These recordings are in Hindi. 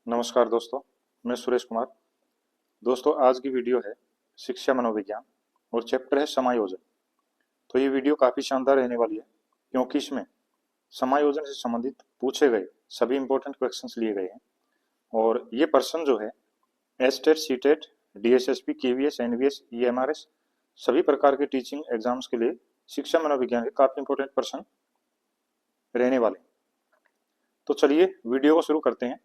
नमस्कार दोस्तों, मैं सुरेश कुमार। दोस्तों, आज की वीडियो है शिक्षा मनोविज्ञान और चैप्टर है समायोजन। तो ये वीडियो काफ़ी शानदार रहने वाली है क्योंकि इसमें समायोजन से संबंधित पूछे गए सभी इंपॉर्टेंट क्वेश्चंस लिए गए हैं। और ये पर्सन जो है STET, CTET, DSSP, KVS, NVS, EMRS सभी प्रकार के टीचिंग एग्जाम्स के लिए शिक्षा मनोविज्ञान के काफ़ी इंपॉर्टेंट पर्सन रहने वाले। तो चलिए वीडियो को शुरू करते हैं।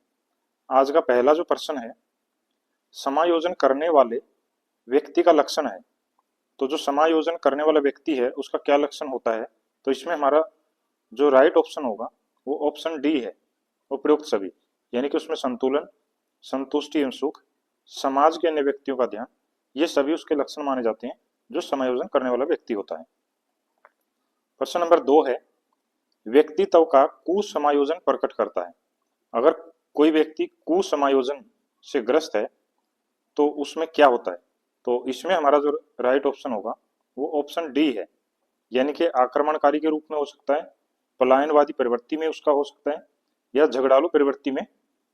आज का पहला जो प्रश्न है, समायोजन करने वाले व्यक्ति का लक्षण है। तो जो समायोजन करने वाला व्यक्ति है उसका क्या लक्षण होता है? तो इसमें हमारा जो राइट ऑप्शन होगा वो ऑप्शन डी है, उपरोक्त सभी। यानी कि उसमें संतुलन, संतुष्टि एवं सुख, समाज के अन्य व्यक्तियों का ध्यान, ये सभी उसके लक्षण माने जाते हैं जो समायोजन करने वाला व्यक्ति होता है। प्रश्न नंबर 2 है, व्यक्तित्व का कुसमायोजन प्रकट करता है। अगर कोई व्यक्ति कुसमायोजन से ग्रस्त है तो उसमें क्या होता है? तो इसमें हमारा जो राइट ऑप्शन होगा वो ऑप्शन डी है। यानी कि आक्रमणकारी के रूप में हो सकता है, पलायनवादी प्रवृत्ति में उसका हो सकता है, या झगड़ालू प्रवृत्ति में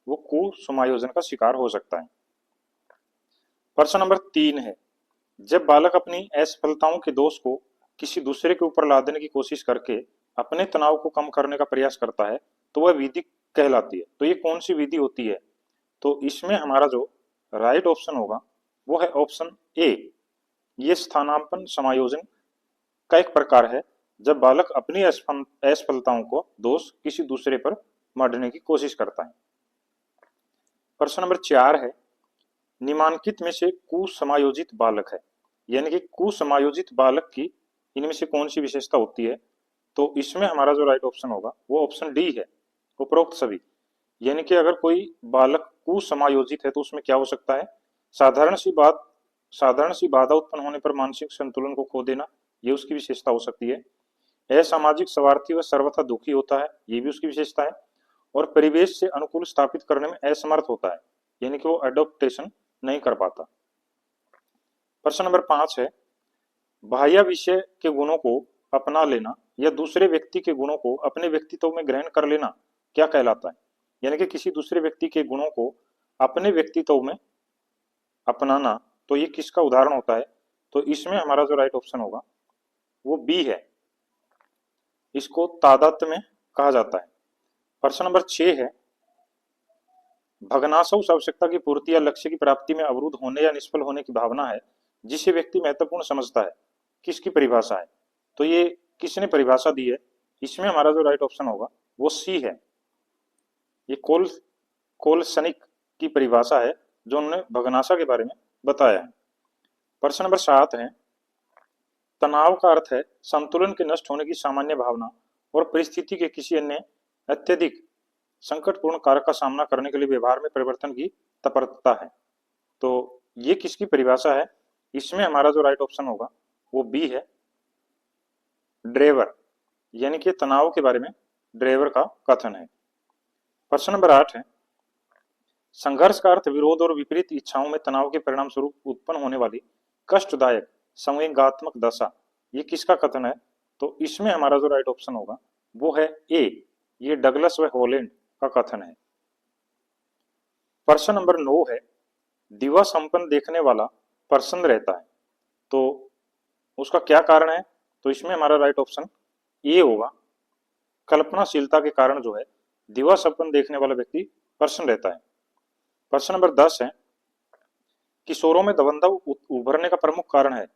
वो कुसमायोजन का शिकार हो सकता है। प्रश्न नंबर 3 है, जब बालक अपनी असफलताओं के दोष को किसी दूसरे के ऊपर लादने की कोशिश करके अपने तनाव को कम करने का प्रयास करता है तो वह विधि कहलाती है। तो ये कौन सी विधि होती है? तो इसमें हमारा जो राइट ऑप्शन होगा वो है ऑप्शन ए। ये स्थानापन्न समायोजन का एक प्रकार है जब बालक अपनी असफलताओं को दोष किसी दूसरे पर मढ़ने की कोशिश करता है। प्रश्न नंबर 4 है, निम्नलिखित में से कुसमायोजित बालक है। यानी कि कुसमायोजित बालक की इनमें से कौन सी विशेषता होती है? तो इसमें हमारा जो राइट ऑप्शन होगा वो ऑप्शन डी है, उपरोक्त सभी। यानी कि अगर कोई बालक कुसमायोजित है तो उसमें क्या हो सकता है? साधारण सी बाधा उत्पन्न होने पर मानसिक संतुलन को खो देना, ये उसकी विशेषता हो सकती है। असामाजिक, स्वार्थी व सर्वथा दुखी होता है, ये भी उसकी विशेषता है। और परिवेश से अनुकूल स्थापित करने में असमर्थ होता है, यानी कि वो अडोप्टेशन नहीं कर पाता। प्रश्न नंबर 5 है, बाह्य विषय के गुणों को अपना लेना या दूसरे व्यक्ति के गुणों को अपने व्यक्तित्व में ग्रहण कर लेना क्या कहलाता है? यानी कि किसी दूसरे व्यक्ति के गुणों को अपने व्यक्तित्व में अपनाना, तो ये किसका उदाहरण होता है? तो इसमें हमारा जो राइट ऑप्शन होगा वो बी है, इसको तादात्म्य में कहा जाता है। प्रश्न नंबर 6 है, भग्नाशय आवश्यकता की पूर्ति या लक्ष्य की प्राप्ति में अवरुद्ध होने या निष्फल होने की भावना है जिसे व्यक्ति महत्वपूर्ण समझता है, किसकी परिभाषा है? तो ये किसने परिभाषा दी है? इसमें हमारा जो राइट ऑप्शन होगा वो सी है। ये कोलसनिक की परिभाषा है जो उन्होंने भग्नाशय के बारे में बताया है। प्रश्न नंबर 7 है, तनाव का अर्थ है संतुलन के नष्ट होने की सामान्य भावना और परिस्थिति के किसी अन्य अत्यधिक संकटपूर्ण कारक का सामना करने के लिए व्यवहार में परिवर्तन की तत्परता है। तो ये किसकी परिभाषा है? इसमें हमारा जो राइट ऑप्शन होगा वो बी है, ड्रेवर। यानी कि तनाव के बारे में ड्रेवर का कथन है। प्रश्न नंबर 8 है, संघर्ष का अर्थ विरोध और विपरीत इच्छाओं में तनाव के परिणाम स्वरूप उत्पन्न होने वाली कष्टदायक संवेगात्मक दशा, ये किसका कथन है? तो इसमें हमारा जो राइट ऑप्शन होगा वो है ए, ये डगलस व हॉलैंड का कथन है। प्रश्न नंबर 9 है, दिवा संपन्न देखने वाला प्रसन्न रहता है, तो उसका क्या कारण है? तो इसमें हमारा राइट ऑप्शन ए होगा, कल्पनाशीलता के कारण जो है दिवा संपन्न देखने वाला व्यक्ति प्रसन्न रहता है। प्रश्न नंबर 10 है, किशोरों में दवंध उभरने का प्रमुख कारण है।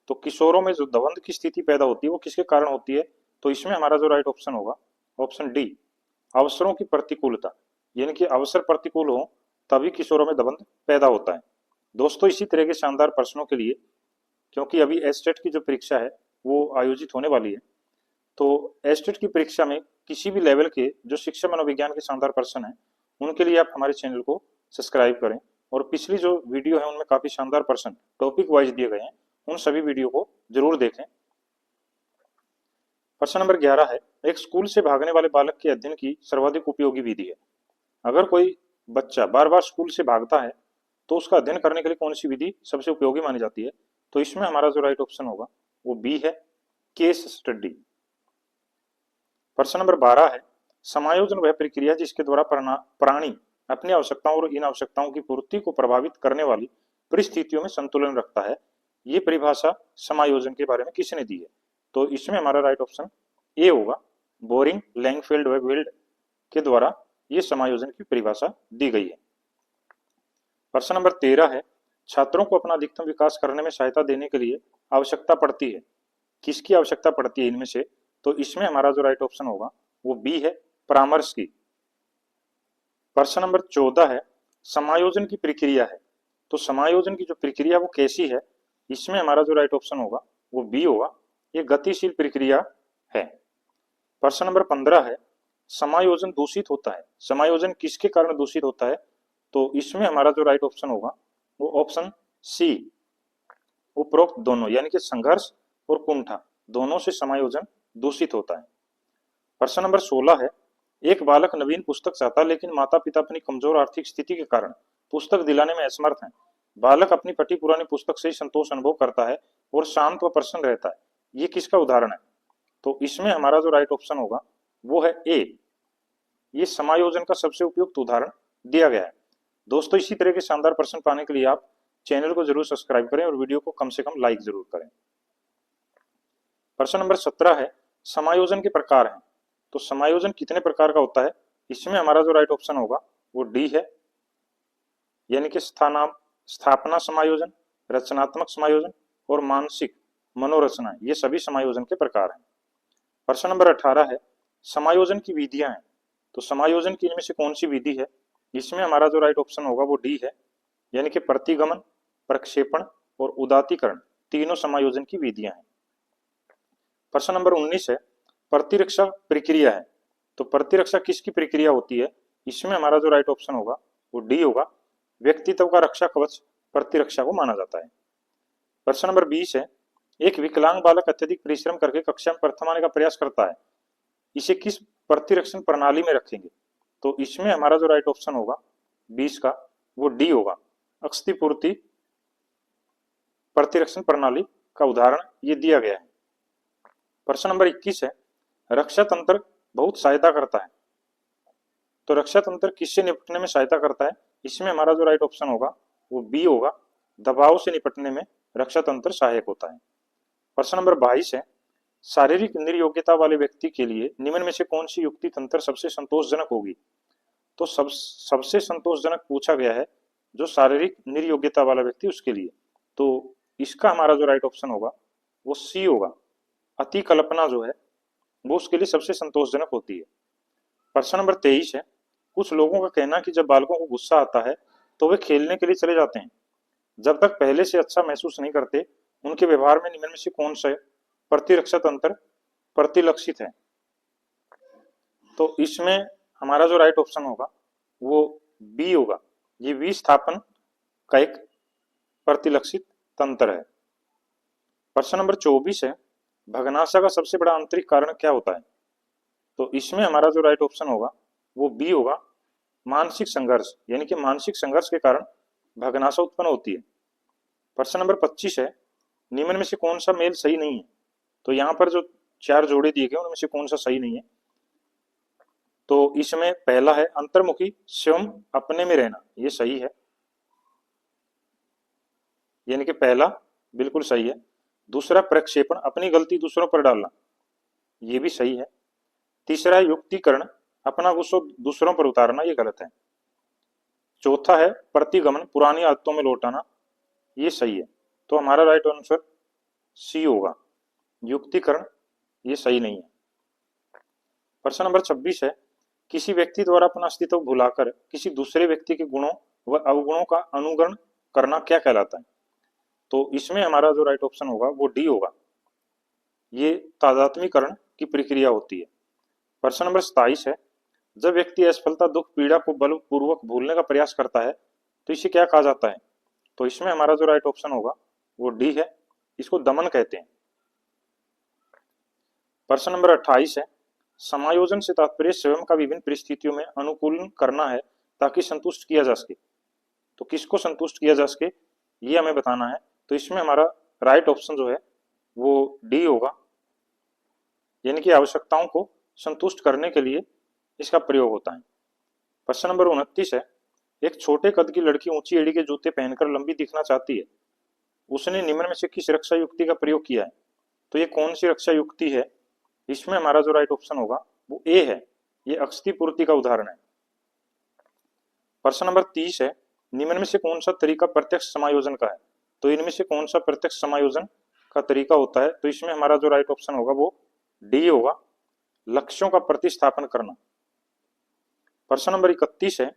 तो किशोरों में जो दवंध की स्थिति पैदा होती है वो किसके कारण होती है? तो इसमें हमारा जो राइट ऑप्शन होगा ऑप्शन डी, अवसरों की प्रतिकूलता। यानी कि अवसर प्रतिकूल हो तभी किशोरों में दबंध पैदा होता है। दोस्तों, इसी तरह के शानदार प्रश्नों के लिए, क्योंकि अभी एस्टेट की जो परीक्षा है वो आयोजित होने वाली है, तो एस्टेट की परीक्षा में किसी भी लेवल के जो शिक्षा मनोविज्ञान के शानदार प्रश्न हैं उनके लिए आप हमारे चैनल को सब्सक्राइब करें। और पिछली जो वीडियो है उनमें काफी शानदार प्रश्न टॉपिक वाइज दिए गए हैं, उन सभी वीडियो को जरूर देखें। प्रश्न नंबर 11 है, एक स्कूल से भागने वाले बालक के अध्ययन की सर्वाधिक उपयोगी विधि है। अगर कोई बच्चा बार बार स्कूल से भागता है तो उसका अध्ययन करने के लिए कौन सी विधि सबसे उपयोगी मानी जाती है? तो इसमें हमारा जो राइट ऑप्शन होगा वो बी है, केस स्टडी। प्रश्न नंबर 12 है, समायोजन वह प्रक्रिया जिसके द्वारा प्राणी अपनी आवश्यकताओं और इन आवश्यकताओं की पूर्ति को प्रभावित करने वाली परिस्थितियों में संतुलन रखता है। ये परिभाषा समायोजन के बारे में किसने दी है? तो इसमें हमारा राइट ऑप्शन ए होगा। बोरिंग, लैंगफेल्ड व वेल्ड के द्वारा ये समायोजन की परिभाषा दी गई है। प्रश्न नंबर 13 है, छात्रों को अपना अधिकतम विकास करने में सहायता देने के लिए आवश्यकता पड़ती है। किसकी आवश्यकता पड़ती है इनमें से? तो इसमें हमारा जो राइट ऑप्शन होगा वो बी है, परामर्श की। प्रश्न नंबर 14 है, समायोजन की प्रक्रिया है। तो समायोजन की जो प्रक्रिया वो कैसी है? इसमें हमारा जो राइट ऑप्शन होगा वो बी होगा, ये गतिशील प्रक्रिया है। प्रश्न नंबर 15 है, समायोजन दूषित होता है। समायोजन किसके कारण दूषित होता है? तो इसमें हमारा जो राइट ऑप्शन होगा वो ऑप्शन सी, उपरोक्त दोनों, यानी कि संघर्ष और कुंठा दोनों से समायोजन दूषित होता है। प्रश्न नंबर 16 है, एक बालक नवीन पुस्तक चाहता है लेकिन माता पिता अपनी कमजोर आर्थिक स्थिति के कारण पुस्तक दिलाने में असमर्थ हैं। बालक अपनी फटी पुरानी पुस्तक से ही संतोष अनुभव करता है और शांत व प्रसन्न रहता है। ये किसका उदाहरण है? तो इसमें हमारा जो राइट ऑप्शन होगा वो है ए, ये समायोजन का सबसे उपयुक्त उदाहरण दिया गया है। दोस्तों, इसी तरह के शानदार प्रश्न पाने के लिए आप चैनल को जरूर सब्सक्राइब करें और वीडियो को कम से कम लाइक जरूर करें। प्रश्न नंबर 17 है, समायोजन के प्रकार हैं। तो समायोजन कितने प्रकार का होता है? इसमें हमारा जो राइट ऑप्शन होगा वो डी है, यानी कि स्थापना समायोजन, रचनात्मक समायोजन और मानसिक मनोरचना, ये सभी समायोजन के प्रकार हैं। प्रश्न नंबर 18 है, समायोजन की विधियां हैं। तो समायोजन की इनमें से कौन सी विधि है? इसमें हमारा जो राइट ऑप्शन होगा वो डी है, यानी कि प्रतिगमन, प्रक्षेपण और उदातीकरण तीनों समायोजन की विधियां हैं। प्रश्न नंबर 19 है, प्रतिरक्षा प्रक्रिया है। तो प्रतिरक्षा किसकी प्रक्रिया होती है? इसमें हमारा जो राइट ऑप्शन होगा वो डी होगा, व्यक्तित्व का रक्षा कवच प्रतिरक्षा को माना जाता है। प्रश्न नंबर 20 है, एक विकलांग बालक अत्यधिक परिश्रम करके कक्षा में प्रथम आने का प्रयास करता है, इसे किस प्रतिरक्षण प्रणाली में रखेंगे? तो इसमें हमारा जो राइट ऑप्शन होगा 20 का वो डी होगा, अक्षतिपूर्ति प्रतिरक्षण प्रणाली का उदाहरण ये दिया गया है। प्रश्न नंबर 21 है, रक्षा तंत्र बहुत सहायता करता है। तो रक्षा तंत्र किससे निपटने में सहायता करता है? इसमें हमारा जो राइट ऑप्शन होगा वो बी होगा, दबाव से निपटने में रक्षा तंत्र सहायक होता है। प्रश्न नंबर 22 है, शारीरिक निर्योग्यता वाले व्यक्ति के लिए निम्न में से कौन सी युक्ति तंत्र सबसे संतोषजनक होगी? तो सबसे संतोषजनक पूछा गया है जो शारीरिक निर्योग्यता वाला व्यक्ति उसके लिए। तो इसका हमारा जो राइट ऑप्शन होगा वो सी होगा, अति कल्पना जो है वो उसके लिए सबसे संतोषजनक होती है। प्रश्न नंबर 23 है, कुछ लोगों का कहना है कि जब बालकों को गुस्सा आता है तो वे खेलने के लिए चले जाते हैं, जब तक पहले से अच्छा महसूस नहीं करते। उनके व्यवहार में निम्न में से कौन सा प्रतिरक्षा तंत्र प्रतिलक्षित है? तो इसमें हमारा जो राइट ऑप्शन होगा वो बी होगा, ये विस्थापन का एक प्रतिलक्षित तंत्र है। प्रश्न नंबर 24 है, भग्नाशय का सबसे बड़ा आंतरिक कारण क्या होता है? तो इसमें हमारा जो राइट ऑप्शन होगा वो बी होगा, मानसिक संघर्ष, यानी कि मानसिक संघर्ष के कारण भग्नाशय उत्पन्न होती है। प्रश्न नंबर 25 है, निम्न में से कौन सा मेल सही नहीं है? तो यहाँ पर जो 4 जोड़े दिए गए उनमें से कौन सा सही नहीं है? तो इसमें पहला है अंतर्मुखी स्वयं अपने में रहना, ये सही है, यानी कि पहला बिल्कुल सही है। दूसरा प्रक्षेपण, अपनी गलती दूसरों पर डालना, ये भी सही है। तीसरा है युक्तिकरण, अपना गुस्सा दूसरों पर उतारना, ये गलत है। चौथा है प्रतिगमन, पुरानी आदतों में लौटाना, ये सही है। तो हमारा राइट आंसर सी होगा, युक्तिकरण ये सही नहीं है। प्रश्न नंबर 26 है, किसी व्यक्ति द्वारा अपना अस्तित्व भुलाकर किसी दूसरे व्यक्ति के गुणों व अवगुणों का अनुकरण करना क्या कहलाता है? तो इसमें हमारा जो राइट ऑप्शन होगा वो डी होगा, ये तादात्म्यकरण की प्रक्रिया होती है। प्रश्न नंबर 27 है, जब व्यक्ति असफलता, दुख, पीड़ा को बलपूर्वक भूलने का प्रयास करता है तो इसे क्या कहा जाता है? तो इसमें हमारा जो राइट ऑप्शन होगा वो डी है, इसको दमन कहते हैं। प्रश्न नंबर 28 है, समायोजन से तात्पर्य स्वयं का विभिन्न परिस्थितियों में अनुकूलन करना है ताकि संतुष्ट किया जा सके। तो किसको संतुष्ट किया जा सके ये हमें बताना है। तो इसमें हमारा राइट ऑप्शन जो है वो डी होगा, यानी कि आवश्यकताओं को संतुष्ट करने के लिए इसका प्रयोग होता है। प्रश्न नंबर 29 है, एक छोटे कद की लड़की ऊंची एड़ी के जूते पहनकर लंबी दिखना चाहती है। उसने निम्न में से किस रक्षा युक्ति का प्रयोग किया है? तो ये कौन सी रक्षा युक्ति है? इसमें हमारा जो राइट ऑप्शन होगा वो ए है। ये अक्षतिपूर्ति का उदाहरण है। प्रश्न नंबर 30 है, निम्न में से कौन सा तरीका प्रत्यक्ष समायोजन का है? तो इनमें से कौन सा प्रत्यक्ष समायोजन का तरीका होता है? तो इसमें हमारा जो राइट ऑप्शन होगा वो डी होगा, लक्ष्यों का प्रतिस्थापन करना। प्रश्न नंबर 31 है,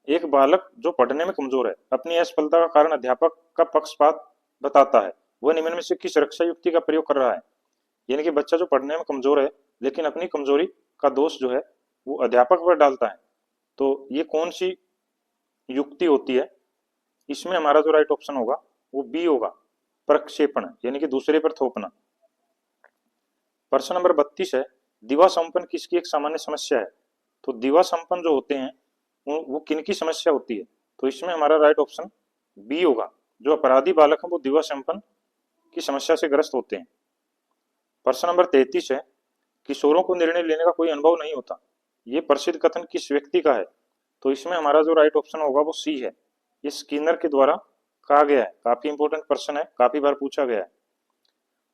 एक बालक जो पढ़ने में कमजोर है अपनी असफलता का कारण अध्यापक का पक्षपात बताता है, वह निम्न में से किस रक्षा युक्ति का प्रयोग कर रहा है? यानी कि बच्चा जो पढ़ने में कमजोर है लेकिन अपनी कमजोरी का दोष जो है वो अध्यापक पर डालता है, तो ये कौन सी युक्ति होती है? इसमें हमारा जो राइट ऑप्शन होगा वो बी होगा, प्रक्षेपण, यानी कि दूसरे पर थोपना। प्रश्न नंबर 32 है, दिवा संपन्न किसकी एक सामान्य समस्या है? तो दिवा संपन्न जो होते हैं वो किनकी समस्या होती है? तो इसमें हमारा राइट ऑप्शन बी होगा, जो अपराधी बालक है वो दिवा संपन्न की समस्या से ग्रस्त होते हैं। प्रश्न नंबर 33 है, किशोरों को निर्णय लेने का कोई अनुभव नहीं होता, ये प्रसिद्ध कथन किस व्यक्ति का है? तो इसमें हमारा जो राइट ऑप्शन होगा वो सी है, ये स्किनर के द्वारा कहा गया है। काफी इंपॉर्टेंट प्रश्न है, काफी बार पूछा गया है।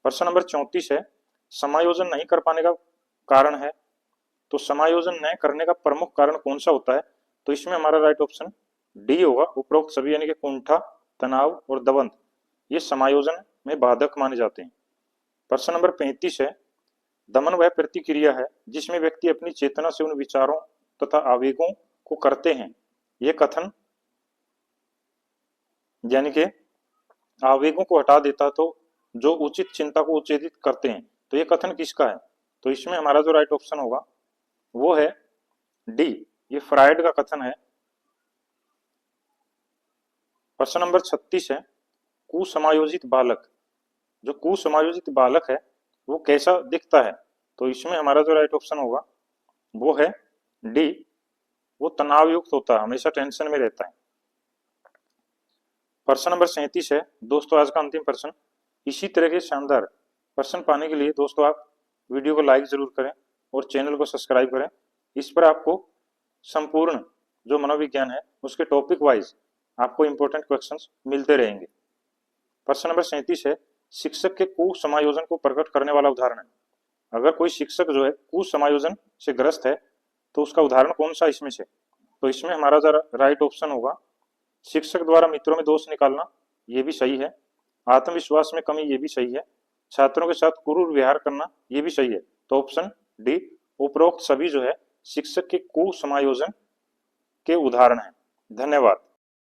प्रश्न नंबर 34 है, समायोजन नहीं कर पाने का कारण है? तो समायोजन न करने का प्रमुख कारण कौन सा होता है? तो इसमें हमारा राइट ऑप्शन डी होगा, उपरोक्त सभी, यानी कि कुंठा, तनाव और दबंध, ये समायोजन में बाधक माने जाते हैं। प्रश्न नंबर 35 है, दमन वह प्रतिक्रिया है जिसमें व्यक्ति अपनी चेतना से उन विचारों तथा आवेगों को करते हैं। यह कथन यानी कि आवेगों को हटा देता तो जो उचित चिंता को उत्तेजित करते हैं, तो यह कथन किसका है? तो इसमें हमारा जो राइट ऑप्शन होगा वो है डी, ये फ्रायड का कथन है। प्रश्न नंबर 36 है, कुसमायोजित बालक, जो कुसमायोजित बालक है वो कैसा दिखता है? तो इसमें हमारा जो राइट ऑप्शन होगा वो है डी, वो तनाव युक्त होता है, हमेशा टेंशन में रहता है। प्रश्न नंबर 37 है दोस्तों, आज का अंतिम प्रश्न। इसी तरह के शानदार प्रश्न पाने के लिए दोस्तों आप वीडियो को लाइक जरूर करें और चैनल को सब्सक्राइब करें। इस पर आपको संपूर्ण जो मनोविज्ञान है उसके टॉपिक वाइज आपको इंपॉर्टेंट क्वेश्चंस मिलते रहेंगे। प्रश्न नंबर 37 है, शिक्षक के कुसमायोजन को प्रकट करने वाला उदाहरण है। अगर कोई शिक्षक जो है कुसमायोजन से ग्रस्त है तो उसका उदाहरण कौन सा इसमें से? तो इसमें हमारा राइट ऑप्शन होगा शिक्षक द्वारा मित्रों में दोष निकालना, ये भी सही है। आत्मविश्वास में कमी, ये भी सही है। छात्रों के साथ क्रूर व्यवहार करना, ये भी सही है। तो ऑप्शन डी, उपरोक्त सभी जो है शिक्षक के कुसमायोजन के उदाहरण हैं। धन्यवाद।